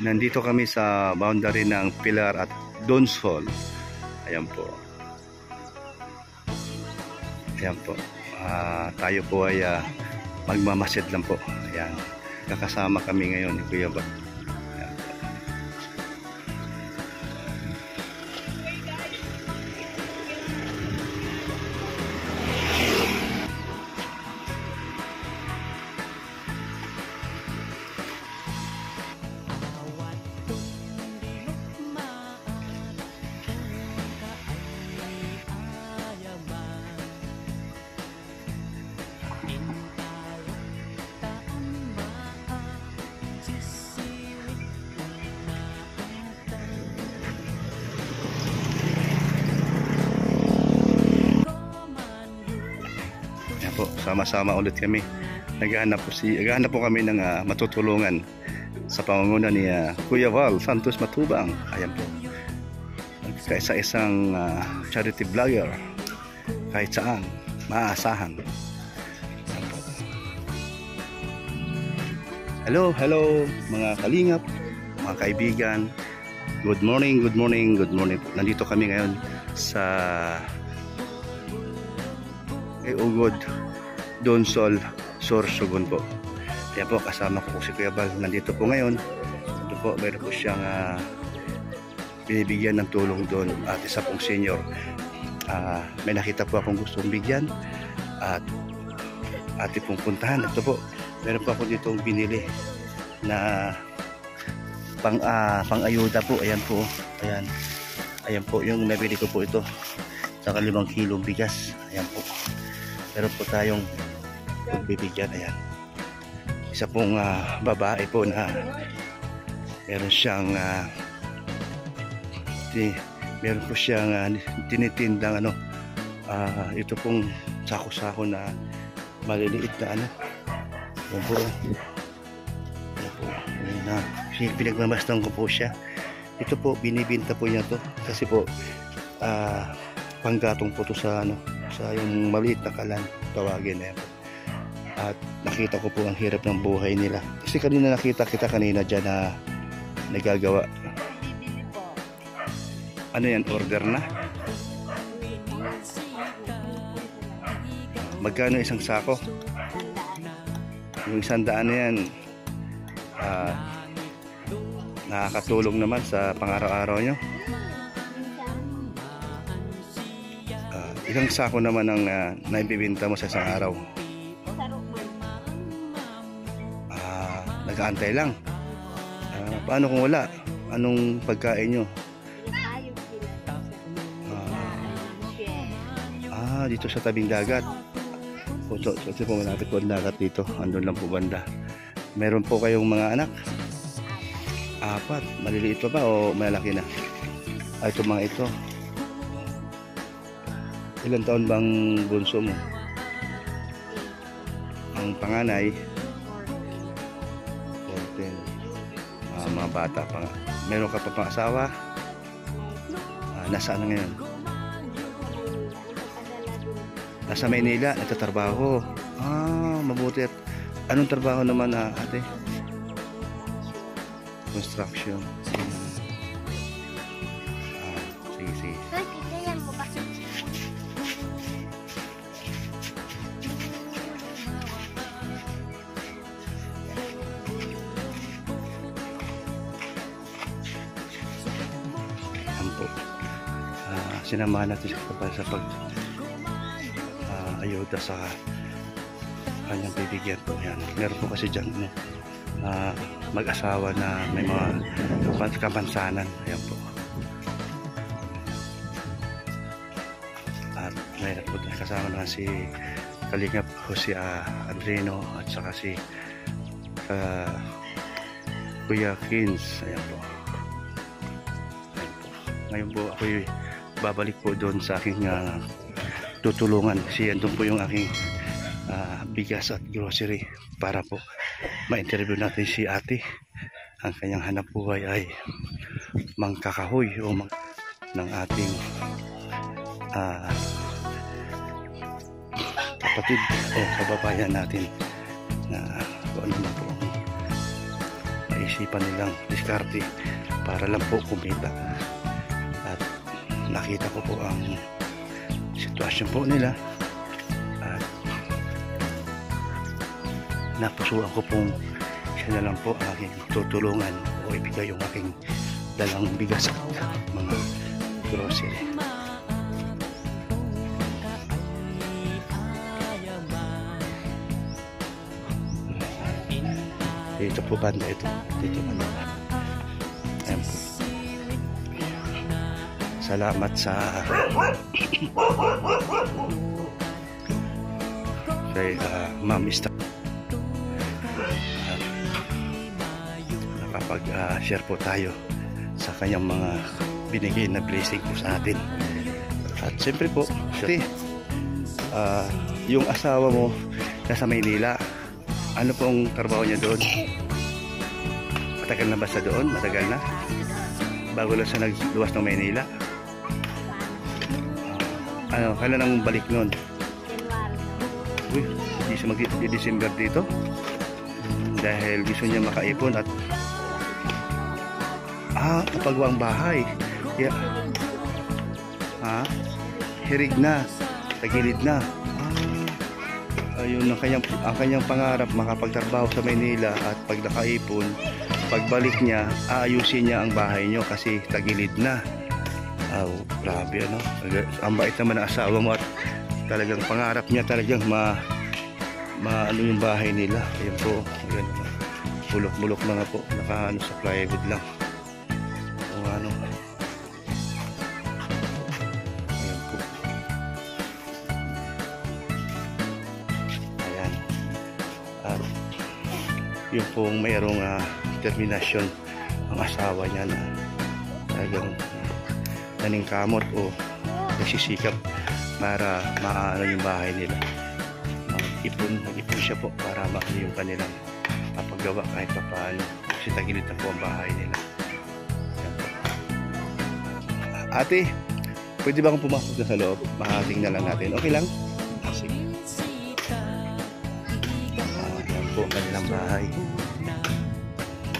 Nandito kami sa boundary ng Pilar at Donsol. Ayan po. Ayan po. Tayo po ay magmamasid lang po. Ayan. Kakasama kami ngayon ni Kuya Val. Sama-sama ulit kami. Naghahanap po kami ng matutulungan sa pangunguna ni Kuya Val Santos Matubang. Ayan po. Kaisa-isang charity vlogger kahit saan maaasahan. Hello mga kalingap, mga kaibigan. Good morning. Nandito kami ngayon sa Ugod, Donsol, Sorsogon po. Kaya po kasama ko si Kuya Val. Nandito po ngayon. Ito po, meron po siyang binibigyan ng tulong doon at isa pong senior. May nakita po akong gustong bigyan at ati pong puntahan. Ito po, meron po ako ditong binili na pang-ayuda po. Ayan po. Ayan po yung nabili ko po ito. Saka 5 kilong bigas. Ayan po. Meron po tayong bibigyan. Ayan. Isa pong babae po na meron siyang meron po siyang tinitindang ito pong sako-sako na maliliit na Ayan po. Pinagmamasdan ko po siya. Ito po binibinta po niya to kasi po panggatong po to sa sa yung maliit na kalan tawagin na yan. At nakita ko po ang hirap ng buhay nila kasi kanina nakita kita kanina dyan na nagagawa. Ano yan, order na? Magkano isang sako? Yung 100 na yan nakakatulong naman sa pang-araw-araw nyo. Ilang sako naman ang naibibinta mo sa isang araw? Nag-aantay lang. Paano kung wala? Anong pagkain nyo? Dito sa tabing dagat. Kasi po malapit po ang dagat dito. Andun lang po banda. Meron po kayong mga anak? 4. Maliliit pa ba o malaki na? Ito mga ito. Ilang taon bang bunso mo? Ang panganay 14. Mga bata pa. Meron ka pa pang asawa? Nasaan na ngayon? Nasa Maynila, nagtatrabaho. Mabuti. At anong trabaho naman ate? Construction. Sige. Sinamahan natin sa ayuda sa kanyang bibigyan po. Yan. Meron po kasi dyan mag-asawa na may mga kapansanan. Ayan po. At may kasama na si Kalingap Jose Adreno at saka si Kuya Kins. Ayan po. Ngayon po ako'y babalik po doon sa aking tutulungan kasi andun po yung aking bigas at grocery para po ma-interview natin si ate. Ang kanyang hanap buhay ay mangkakahoy o ng ating kapatid o kababayan natin na kung ano na po maisipan nilang diskarte para lang po kumita. At nakita ko po ang sitwasyon po nila at napusuan ko pong siya na lang po ang aking tutulungan o ibigay yung aking dalang bigas at mga grocery. Dito po banda ito. Dito banda. Ayan po. Salamat sa kay Ma'am Ista. Nakapag-share po tayo sa kanyang mga binigay na blessing po sa atin. At siyempre po, yung asawa mo nasa Maynila, ano pong trabaho niya doon? Matagal na ba siya doon? Matagal na? Bago lang siya nagluwas ng Maynila? Kailan ang balik noon? Uy, hindi siya mag-December dito? Dahil gusto niya makaipon at kapagwang bahay. Yeah. Hirig na, tagilid na. Ayun ang kanyang pangarap, makapagtrabaho sa Maynila at pag nakaipon, pagbalik niya, aayusin niya ang bahay niyo kasi tagilid na. Grabe ano. Ang bait naman ng asawa mo at talagang pangarap niya talagang ano yung bahay nila. Ayun po, ayun. Bulok-bulok na nga po, nakaano sa plywood lang. O ano. Ayun po. Ayan. At yung pong mayroong determinasyon ang asawa niya na talagang naningkamot o nagsisikap para maano yung bahay nila. Mag-ipon siya po para maano yung kanilang papagawa kahit pa paano kasi tagilid na po ang bahay nila. Ate, pwede ba akong pumasok na sa loob? Mahating na lang natin. Okay lang? Sige. Yan po ang kanilang bahay.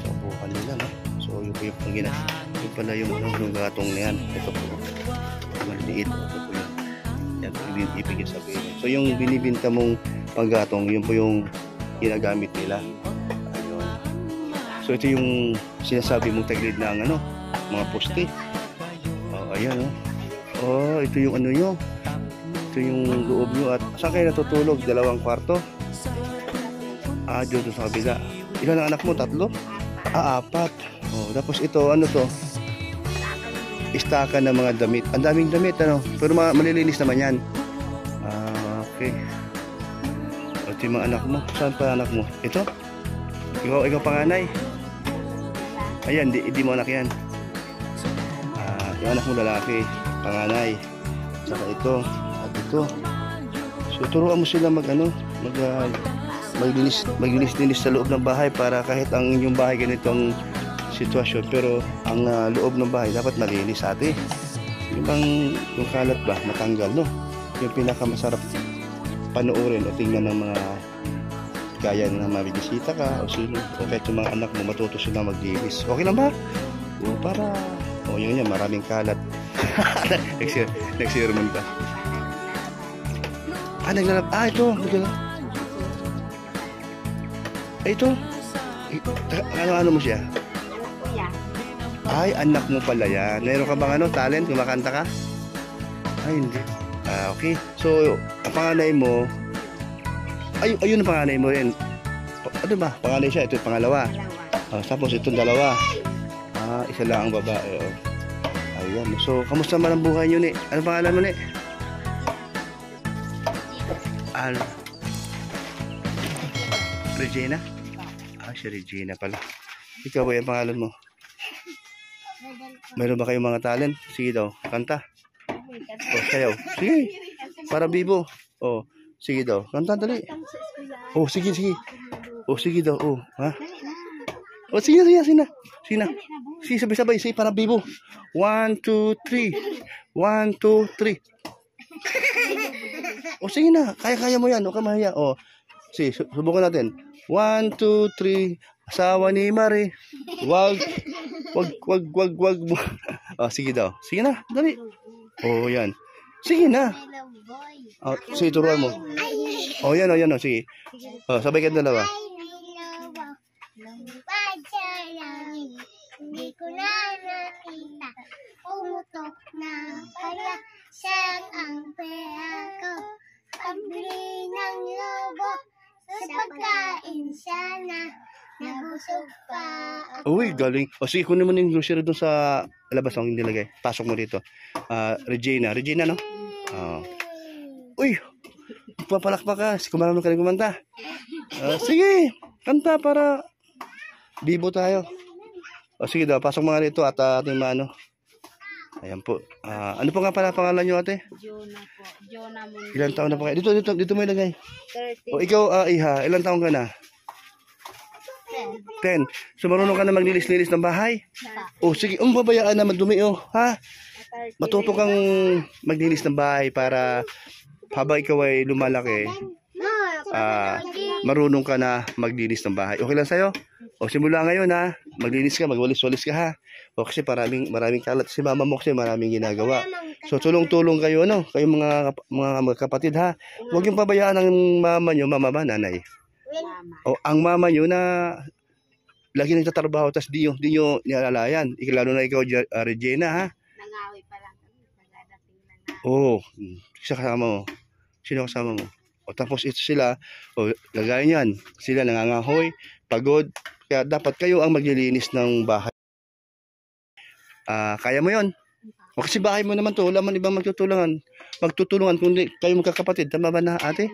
So po kanila, no? So yun po yung pangina. Yun pala yung gatong na yan. Ito po. Maliliit. Ito po yun. Yan po yung ibigay sabihin. So yung binibinta mong panggatong, yun po yung ginagamit nila. Ayun. So ito yung sinasabi mong tagilid na ang mga poste. Ayan ito yung ano nyo. Ito yung loob nyo. At saan kayo natutulog? 2 kwarto? Dito sa kabila. Ilan ang anak mo? 3? 4. Tapos ito, ano to? Istaka ng mga damit. Ang daming damit, ano? Pero malilinis naman yan. Okay. Ito yung mga anak mo. Saan pa anak mo? Ito? Ikaw panganay? Ayan, di mo anak yan. Yung anak mo lalaki, panganay. Saka ito, at ito. So turuan mo sila maglinis sa loob ng bahay para kahit ang inyong bahay ganitong sitwasyon, pero ang loob ng bahay dapat malinis ate. Yung kalat ba, matanggal, no? Yung pinakamasarap panoorin o tingnan ng mga kaya na mabibisita ka o sino, o kahit yung mga anak mo matuto sila maglinis. Okay lang ba? Para yun yan, maraming kalat. Nag-sermon pa. Ito. Ito. Ano mo siya? Ay, anak mo pala yan. Mayroon ka bang talent? Kumakanta ka? Ay, hindi. Okay. So, ang panganay mo, ayun ang panganay mo rin. Ano ba? Panganay siya. Ito yung pangalawa. Tapos itong dalawa. Isa lang ang babae. Ayan. So, kamusta man ang buhay nyo ni? Ano pangalan mo ni? Regina? Si Regina pala. Ikaw ba yung pangalan mo? Mayroon ba kayong mga talent? Sige daw, kanta. Sayaw. Sige. Para bibo. Sige daw. Kanta dali. Sige. Sige daw. Ha? Sige. Sige, sabay-sabay. Sige, para bibo. 1, 2, 3. 1, 2, 3. Sige na. Kaya mo yan. Huwag ka mahiya. Sige, subukan natin. 1, 2, 3. Asawa ni Mare. Wag mo. Ah, sige daw. Sige na, dali. Oh, yan. Sige na. Oh, sige, turuan mo. Oh, yan, oh, yan, oh, sige. Oh, sabay ka dalawa. Hindi ko na nakita, umutok na kaya siyang ang pera ko. Pambili ng lobo, sa pagkain siya na, nabusog pa ako. Uy, galing. O sige, kunin mo na yung grocery doon sa labas ang nilagay. Pasok mo dito. Regina, no? Uy, papalakpak ka. Kung marunong ka rin kumanta. Sige, kanta para bibo tayo. O sige daw, pasok mga rito at ating maano. Ayan po. Ano po nga pala pangalan nyo, ate? Jonah po. Jonah Mundo. Ilan taon na po kayo? Dito mo ilagay. 30. O ikaw, Iha, ilan taon ka na? 10. So marunong ka na maglilis-lilis ng bahay? O sige, babayaan na madumi, ha? Matuto kang maglinis ng bahay para habang ikaw ay lumalaki, marunong ka na maglinis ng bahay. Okay lang sa'yo? O simula ngayon, ha? Maglinis ka, magwalis-walis ka, ha? O kasi maraming kalat. Si mama mo kasi maraming ginagawa. So tulong-tulong kayo, kayo mga kapatid, ha? Huwag yung pabayaan ng mama nyo, mama ba, nanay? O ang mama nyo na lagi nagtatrabaho, tas di nyo nialalayan. Lalo na ikaw, Regina, ha? Nangawi pa lang kami. Pagdadating na na. Oo. Kasama mo. Sino kasama mo? O tapos ito sila, lagay niyan. Sila nangangahoy, pagod. Kaya dapat kayo ang maglilinis ng bahay. Kaya mo yon. O kasi bahay mo naman to, wala man ibang magtutulungan kundi kayo magkakapatid. Tama ba na, ate?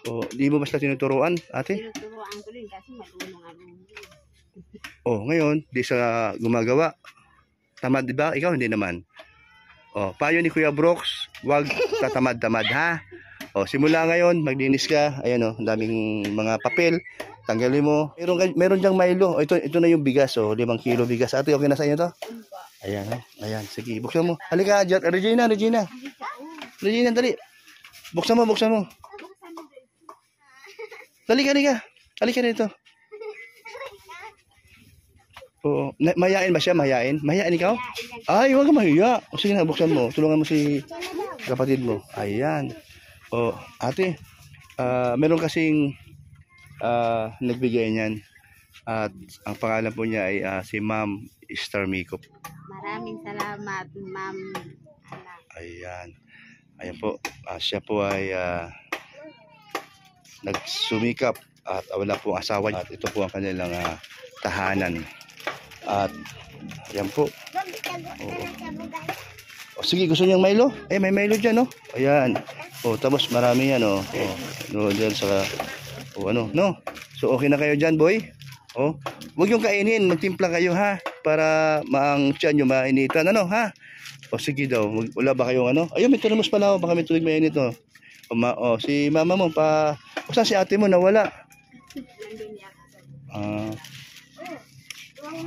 O di mo basta tinuturuan, ate? Tinuturoan ko rin kasi marunong ako. Ngayon, di sa gumagawa. Tamad, di ba? Ikaw hindi naman. Payo ni Kuya Brooks, wag tatamad-tamad, ha? Simula ngayon, maglinis ka. Ayan, ang daming mga papel. Tanggalin mo. Meron diyang Milo. Ito na yung bigas, 5 kilo bigas. Ate, okay na sa inyo to? Ayan, ayan. Sige, buksan mo. Halika, Regina. Regina, dali. Buksan mo. Dali ka. Halika dito. Mayain ba siya? Mayain ikaw? Ay, huwag ka mahiya. Sige na, buksan mo. Tulungan mo si kapatid mo. Ayan. Ate, meron kasing nagbigay niyan. At ang pangalan po niya ay si Ma'am Star Makeup. Maraming salamat, Ma'am. Ayan. Ayan po. Siya po ay nagsumikap at wala po asawa. At ito po ang kanilang tahanan. At yan po. Sige, gusto niyang Milo? May Milo dyan, Ayan. Tapos marami yan, dyan sa, So, okay na kayo dyan, boy? Huwag yung kainin. Magtimpla kayo, ha? Para maang tiyan nyo mainitan, ha? Sige daw. Wala ba kayong Ayun, may termos pala, baka may tubig mainit, si mama mo, saan si ate mo? Nawala.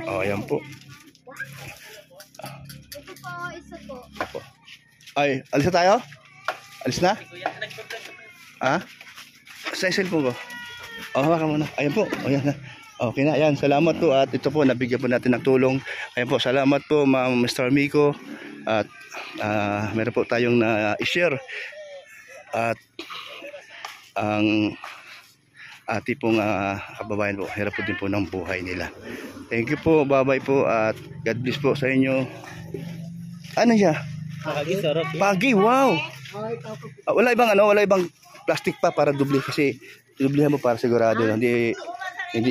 Ayan po. Ito po, isa po. Ay, alis na tayo? Alis na? Sa cellphone ko. Hawakan mo na. Ayan po. Ayan na. Okay na. Ayan. Salamat po. At ito po, nabigyan po natin ng tulong. Ayan po. Salamat po, Ma'am Mr. Miko. At meron po tayong na-share. At ang ati pong kababayan po, hirap po din po ng buhay nila. Thank you po, bye-bye po, at God bless po sa inyo. Ano siya? Pagi, wow! Wala ibang plastic pa para dubli, kasi dublihan mo para sigurado, hindi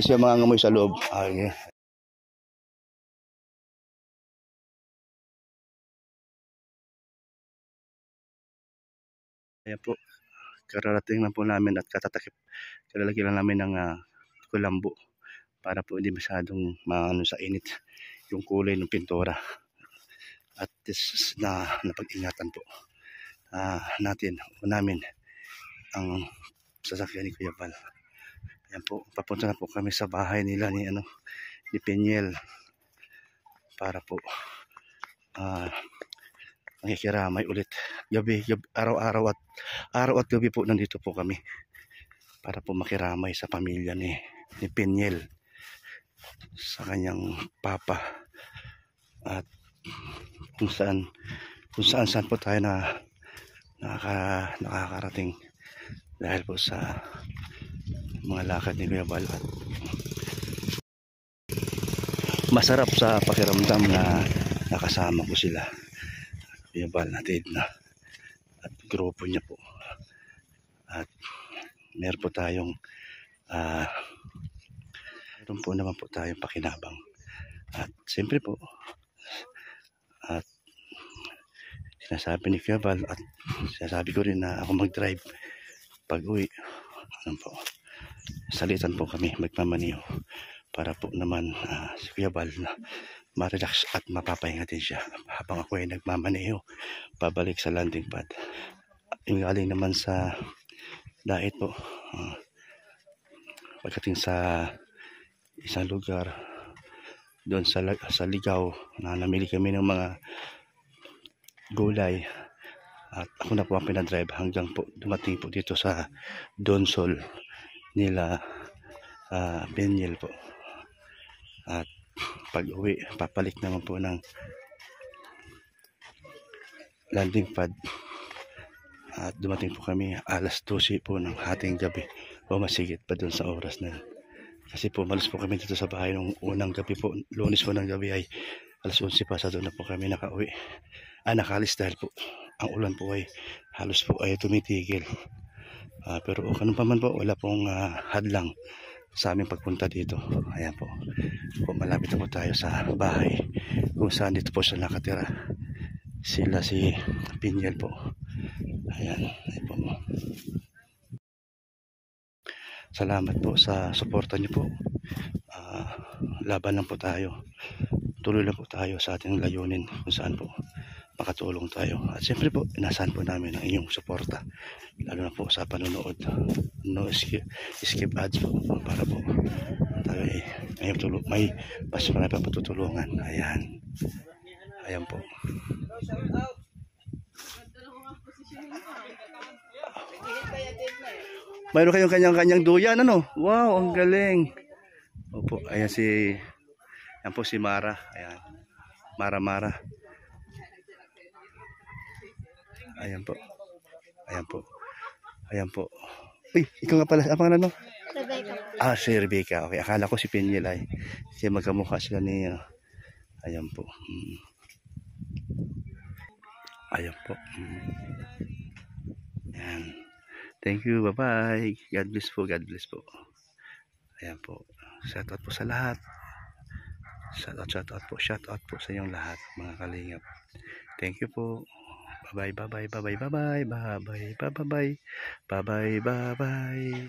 siya mangangamoy sa loob. Okay. Ayan po, kararating lang po namin at kalalagyan lang namin ng kulambo para po hindi masyadong maano sa init yung kulay ng pintura. At this na napag-ingatan po namin ang sasakyan ni Kuya Val. Ayan po, papunta na po kami sa bahay nila ni Peniel para po nakikiramay ulit gabi, araw at gabi po nandito po kami para po makiramay sa pamilya ni Peniel. sa kanyang papa, at kung saan po tayo na nakakarating dahil po sa mga lakad ni Kuya Bal. At masarap sa pakiramdam na nakasama ko sila, Kuya Bal natin na at grupo niya po. At meron po tayong meron po naman po tayong pakinabang. At siyempre po, at sinasabi ni Kuya Bal at sinasabi ko rin na ako mag-drive pag uwi. Ano po, salitan po kami, magmamaniho para po naman si Kuya Bal na ma-relax at mapapahinga din siya habang ako ay nagmamaniho pabalik sa landing pad. Yung galing naman sa diet po, pagdating sa isang lugar doon sa Ligaw na namili kami ng mga gulay, at ako na po ang pinadrive hanggang po dumating po dito sa Donsol nila Benyel po. At pag uwi, papalik naman po ng landing pad, at dumating po kami alas 12 po ng hating gabi o masigit pa doon sa oras na yun. Kasi po malas po kami dito sa bahay nung unang gabi po, Lunes po ng gabi ay alas 11 pa, sa doon na po kami nakauwi. Nakalis dahil po ang ulan po ay halos po ay tumitigil. Pero ganun pa man po, wala pong hadlang sa aming pagpunta dito. Ayan po, malapit na po tayo sa bahay kung saan dito po siya nakatira, sila si Pinyel po. Ayan, ayan po. Salamat po sa suporta niyo po. Laban lang po tayo, tuloy lang po tayo sa ating layunin kung saan po makatulong tayo. At siyempre po, inasahan po namin ang inyong suporta, lalo na po sa panonood. No skip ads po, para po tayo may mas marami pa matutulungan. Ayan, ayan po. Mayroon kayong kanyang duyan, ano? Wow, ang galing. Opo, ayan po si Mara. Ayan, Mara. Ayan po. Uy, ikaw nga pala, ang pangalan mo? Rebecca. Si Rebecca. Okay, akala ko si Pinyel ay. Kasi magkamukha sila ni ayan po. Ayan po. Ayan. Thank you, bye-bye. God bless po. Ayan po. Shout out po sa lahat. Shout out po sa inyong lahat, mga kalingap. Thank you po. Bye-bye.